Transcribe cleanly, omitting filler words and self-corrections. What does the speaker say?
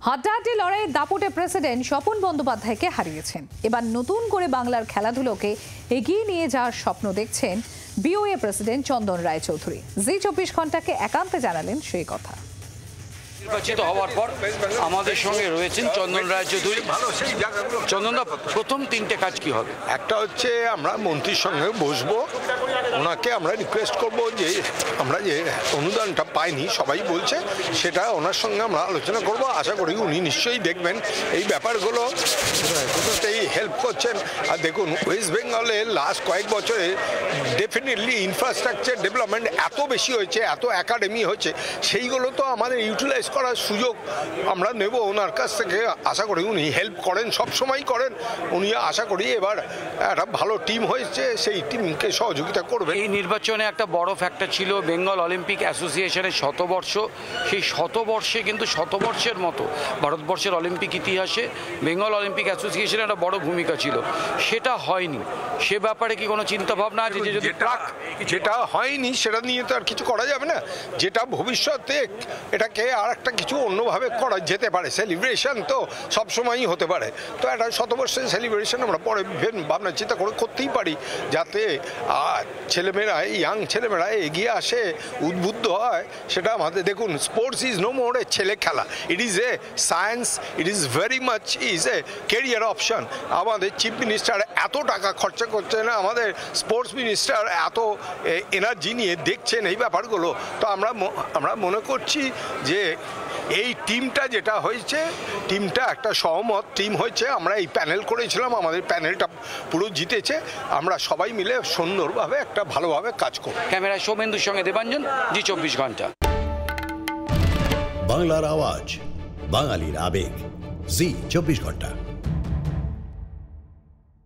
হাড্ডাহাড্ডি লড়াইয়ের দাপটে প্রেসিডেন্ট স্বপন বন্দ্যোপাধ্যায়কে হারিয়েছেন। এবার নতুন করে বাংলার খেলাধুলোকে এগিয়ে নিয়ে যাওয়ার স্বপ্ন দেখছেন বিওএ প্রেসিডেন্ট চন্দন রায়চৌধুরী। জি 24 ঘন্টাকে একান্তে জানালেন সেই কথা। নির্বাচিত হওয়ার পর আমাদের সঙ্গে রয়েছেন চন্দন রায়চৌধুরী। চন্দনদা, প্রথম তিনটে কাজ কি হবে? একটা হচ্ছে আমরা মন্ত্রীর সঙ্গে বসবো, ওনাকে আমরা রিকোয়েস্ট করব যে আমরা যে অনুদানটা পাইনি সবাই বলছে, সেটা ওনার সঙ্গে আমরা আলোচনা করব। আশা করি উনি নিশ্চয়ই দেখবেন এই ব্যাপারগুলো, কোথাতেই হেল্প করছেন। আর দেখুন, ওয়েস্ট বেঙ্গলে লাস্ট কয়েক বছরে ডেফিনেটলি ইনফ্রাস্ট্রাকচার ডেভেলপমেন্ট এত বেশি হয়েছে, এত একাডেমি হয়েছে, সেইগুলো তো আমাদের ইউটিলাইজ করার সুযোগ আমরা নেব ওনার কাছ থেকে। আশা করি উনি হেল্প করেন, সবসময় করেন উনি। আশা করি এবার একটা ভালো টিম হয়েছে, সেই টিমকে সহযোগিতা করবেন। এই নির্বাচনে একটা বড় ফ্যাক্টর ছিল বেঙ্গল অলিম্পিক অ্যাসোসিয়েশনের শতবর্ষ। সেই শতবর্ষে কিন্তু শতবর্ষের মতো ভারতবর্ষের অলিম্পিক ইতিহাসে বেঙ্গল অলিম্পিক অ্যাসোসিয়েশনের একটা বড় ভূমিকা ছিল, সেটা হয়নি। সে ব্যাপারে কি কোনো চিন্তা ভাবনা আছে? যে যদি যেটা হয়নি সেটা নিয়ে তো আর কিছু করা যাবে না। যেটা ভবিষ্যতে এটাকে আর একটা কিছু অন্যভাবে করা যেতে পারে। সেলিব্রেশন তো সবসময়ই হতে পারে, তো একটা শতবর্ষের সেলিব্রেশন আমরা পরে ভাবনা চিন্তা করে করতেই পারি, যাতে ছেলেমেয়েরা, ইয়াং ছেলেমেয়েরা এগিয়ে আসে, উদ্বুদ্ধ হয়। সেটা আমাদের দেখুন, স্পোর্টস ইজ নো মোর এ ছেলে খেলা, it is a science, it is very much is a career option. আমাদের চিফ মিনিস্টার এত টাকা খরচা করছেন, আমাদের স্পোর্টস মিনিস্টার এত এনার্জি নিয়ে দেখছেন এই ব্যাপারগুলো। তো আমরা মনে করছি যে এই টিমটা যেটা হয়েছে, টিমটা একটা সহমত টিম হয়েছে। আমরা এই প্যানেল করেছিলাম, আমাদের প্যানেলটা পুরো জিতেছে। আমরা সবাই মিলে সুন্দরভাবে একটা ভালোভাবে কাজ করব। ক্যামেরায় সৌমেন্দুর সঙ্গে দেবাঞ্জন, জি 24 ঘন্টা। বাংলার আওয়াজ, বাঙালির আবেগ, জি 24 ঘন্টা।